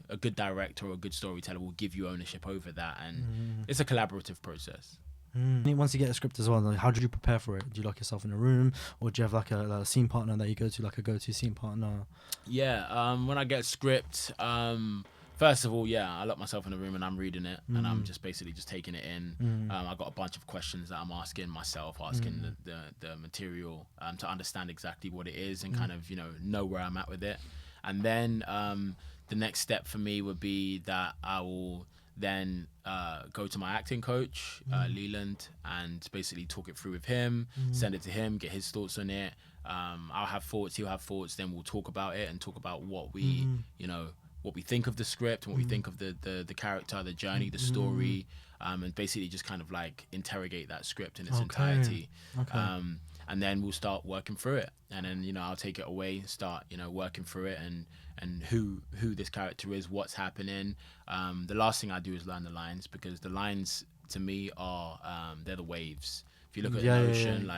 a good director or a good storyteller will give you ownership over that. And it's a collaborative process. Once you get a script as well, like, how do you prepare for it? Do you lock yourself in a room, or do you have like a scene partner that you go to, like a go-to scene partner? When I get a script, first of all, I lock myself in a room and I'm reading it, and I'm just basically just taking it in. I got a bunch of questions that I'm asking myself, asking the material to understand exactly what it is and kind of know where I'm at with it. And then the next step for me would be that I will then go to my acting coach, Leland, and basically talk it through with him, send it to him, get his thoughts on it. I'll have thoughts, he'll have thoughts, then we'll talk about it and talk about what we, what we think of the script, what we think of the character, the journey, the story, and basically just kind of like interrogate that script in its entirety. And then we'll start working through it. And then, I'll take it away and start, working through it and who this character is, what's happening. The last thing I do is learn the lines, because the lines to me are, they're the waves. If you look at an ocean,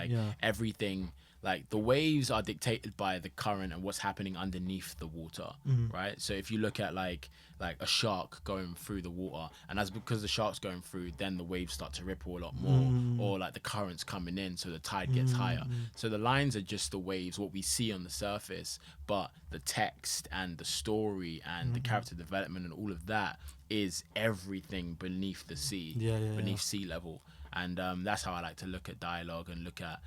everything, like the waves are dictated by the current and what's happening underneath the water, right? So if you look at like a shark going through the water, and that's because the shark's going through, then the waves start to ripple a lot more, or like the current's coming in, so the tide gets higher. So the lines are just the waves, what we see on the surface, but the text and the story and the character development and all of that is everything beneath the sea, beneath sea level. And that's how I like to look at dialogue and look at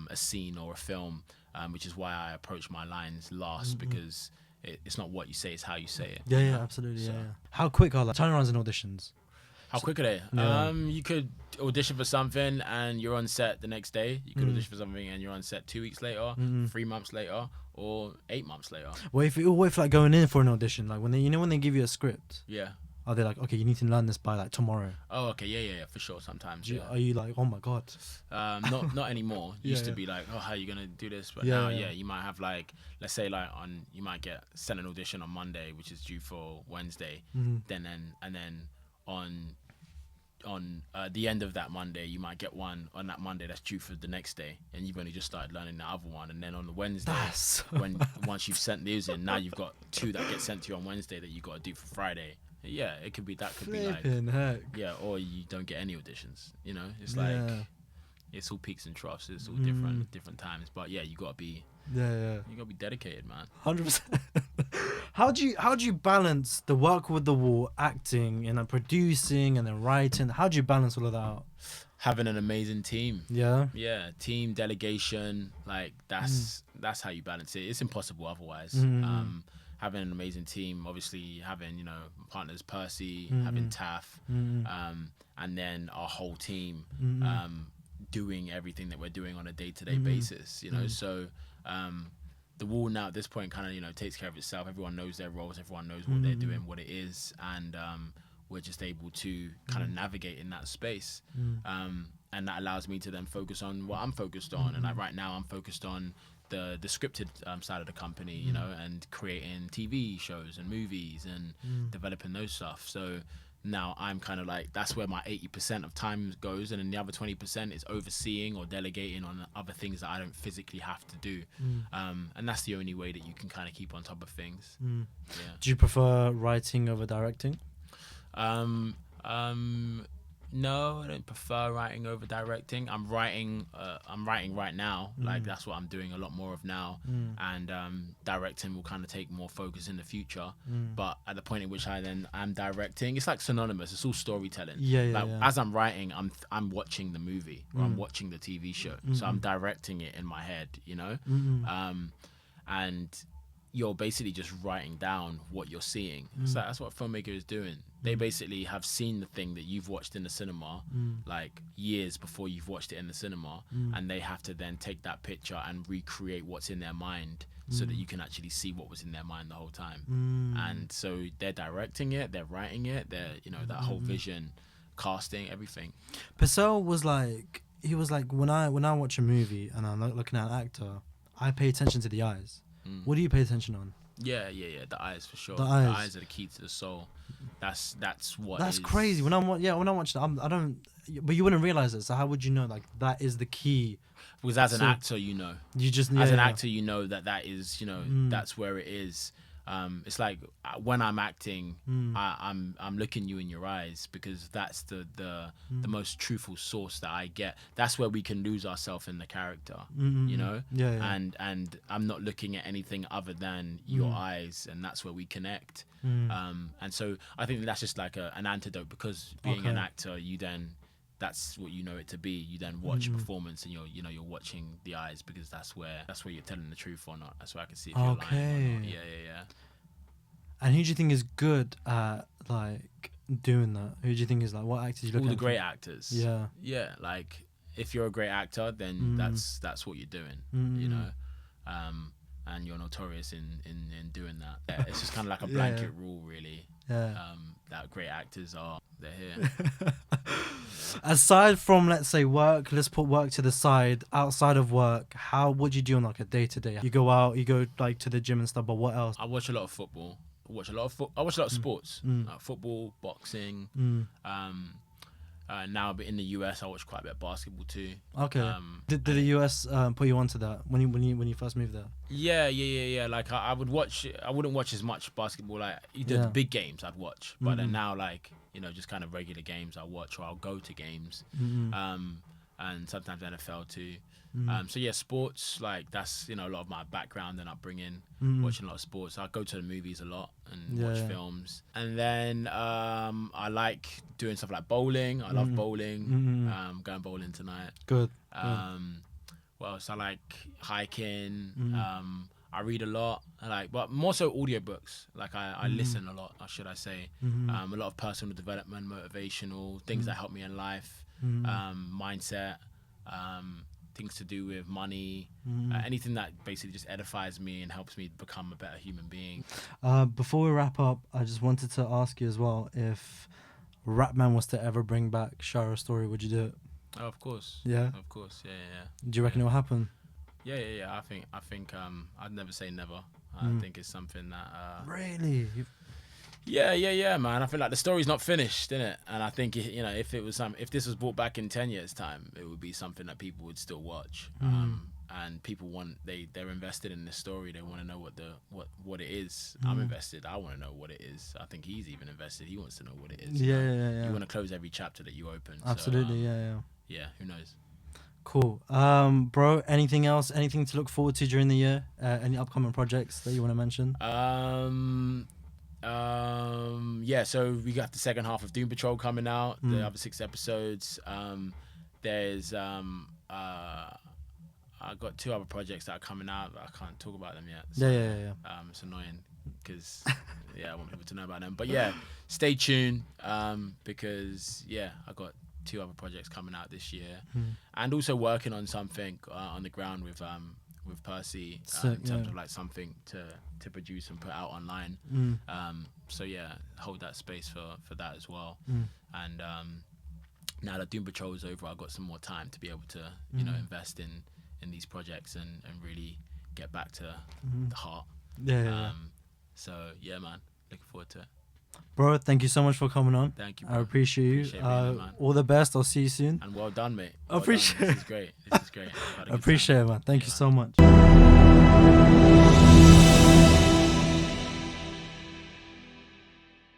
a scene or a film, which is why I approach my lines last, because it's not what you say, it's how you say it. Yeah, absolutely. So. How quick are like turnarounds and auditions? How quick are they? You could audition for something and you're on set the next day. You could audition for something and you're on set 2 weeks later, 3 months later, or 8 months later. What if like going in for an audition, like when they give you a script? Yeah. Are they like, okay, you need to learn this by like tomorrow? Oh, okay, yeah, for sure. Sometimes, Are you like, oh my god? Not anymore. Used to be like, oh, how are you gonna do this? But now, you might have like, let's say like you might get sent an audition on Monday, which is due for Wednesday. Then on the end of that Monday, you might get one on that Monday that's due for the next day, and you've only just started learning the other one. And then on the Wednesday, once you've sent those in, now you've got 2 that get sent to you on Wednesday that you got to do for Friday. Yeah, it could be that. Could Flipping be like, heck. yeah, or you don't get any auditions. It's like it's all peaks and troughs. It's all different times. But yeah, you gotta be you gotta be dedicated, man. 100%. How do you balance the work with the wall, acting and then producing and then writing? How do you balance all of that out? Having an amazing team. Yeah, team, delegation, like that's how you balance it. It's impossible otherwise. Having an amazing team, obviously having partners Percy, having Taff, and then our whole team doing everything that we're doing on a day-to-day basis. So the wall now at this point kind of takes care of itself. Everyone knows their roles, everyone knows what they're doing, what it is, and we're just able to kind of navigate in that space. And that allows me to then focus on what I'm focused on. And like right now I'm focused on the scripted side of the company, and creating TV shows and movies and developing those stuff. So now I'm kind of like, that's where my 80% of time goes, and then the other 20% is overseeing or delegating on other things that I don't physically have to do. And that's the only way that you can kind of keep on top of things. Do you prefer writing over directing? No, I don't prefer writing over directing. I'm writing right now. Like that's what I'm doing a lot more of now. And directing will kind of take more focus in the future. But at the point at which I'm directing, it's like synonymous. It's all storytelling. As I'm writing, I'm watching the movie or I'm watching the TV show. So I'm directing it in my head, you know. And you're basically just writing down what you're seeing. So that's what a filmmaker is doing. They basically have seen the thing that you've watched in the cinema like years before you've watched it in the cinema, and they have to then take that picture and recreate what's in their mind so that you can actually see what was in their mind the whole time. And so they're directing it, they're writing it, they're, you know, that whole vision, casting, everything. Purcell was like, he was like, when I watch a movie and I'm looking at an actor, I pay attention to the eyes. What do you pay attention on? Yeah. The eyes for sure. The The eyes. eyes are the key to the soul. That's what. That's is- crazy. When I watch that, I don't. But you wouldn't realize it. So how would you know? Like that is the key. Because as an So- actor, you know. You just As an actor, you know that is, you know, that's where it is. It's like when I'm acting, I'm looking you in your eyes because that's the most truthful source that I get. That's where we can lose ourselves in the character, you know. And I'm not looking at anything other than your eyes, and that's where we connect. And so I think that's just like an antidote because being an actor, you then. That's what you know it to be. You then watch a performance and you're watching the eyes because that's where you're telling the truth or not. That's where I can see if you're lying or not. Yeah. And who do you think is good at like doing that? Who do you think is like what actors you look All at? the great actors. Yeah. Like if you're a great actor, then that's what you're doing. You know, and you're notorious in doing that. Yeah, it's just kind of like a blanket rule, really. That great actors they're here. Aside from, let's say, work, let's put work to the side. Outside of work, what do you do on like a day to day? You go out, you go like to the gym and stuff, but what else? I watch a lot of football. I watch a lot of sports. Football, boxing. Now, but in the US, I watch quite a bit of basketball too. Okay. Did the US put you onto that when you first moved there? Yeah. Like I wouldn't watch as much basketball. Like the big games I'd watch, but then now like just kind of regular games I watch or I'll go to games, and sometimes NFL too. So yeah, sports, like that's a lot of my background and upbringing. Watching a lot of sports. I go to the movies a lot and watch films, and then I like doing stuff like bowling. I love bowling. Going bowling tonight. Good. What else? I like hiking. I read a lot. But more so audiobooks. Like I listen a lot, should I say? A lot of personal development, motivational things that help me in life, mindset. Things to do with money, anything that basically just edifies me and helps me become a better human being. Before we wrap up, I just wanted to ask you as well, if Rapman was to ever bring back Shiro's story, would you do it? Oh, of course. Yeah? Of course, yeah. Do you reckon it will happen? Yeah. I think I'd never say never. I think it's something that... Really? Yeah, man. I feel like the story's not finished, innit? And I think if this was brought back in 10 years' time, it would be something that people would still watch. And people they're invested in this story. They want to know what it is. I'm invested. I want to know what it is. I think he's even invested. He wants to know what it is. Yeah. You want to close every chapter that you open. Absolutely, so, Yeah, who knows? Cool. Bro, anything else? Anything to look forward to during the year? Any upcoming projects that you want to mention? So we got the second half of Doom Patrol coming out, the other 6 episodes. There's I got 2 other projects that are coming out, but I can't talk about them yet. So, it's annoying because I want people to know about them. But yeah, stay tuned because I got 2 other projects coming out this year, and also working on something on the ground with Percy in terms of like something to produce and put out online. Hold that space for that as well. And now that Doom Patrol is over, I've got some more time to be able to invest in these projects and really get back to the heart. So yeah, man, looking forward to it. Bro, thank you so much for coming on. Thank you, bro. I appreciate you. Appreciate being there, man. All the best. I'll see you soon. And well done, mate. I appreciate it. This is great. I appreciate it, man. Thank you so much.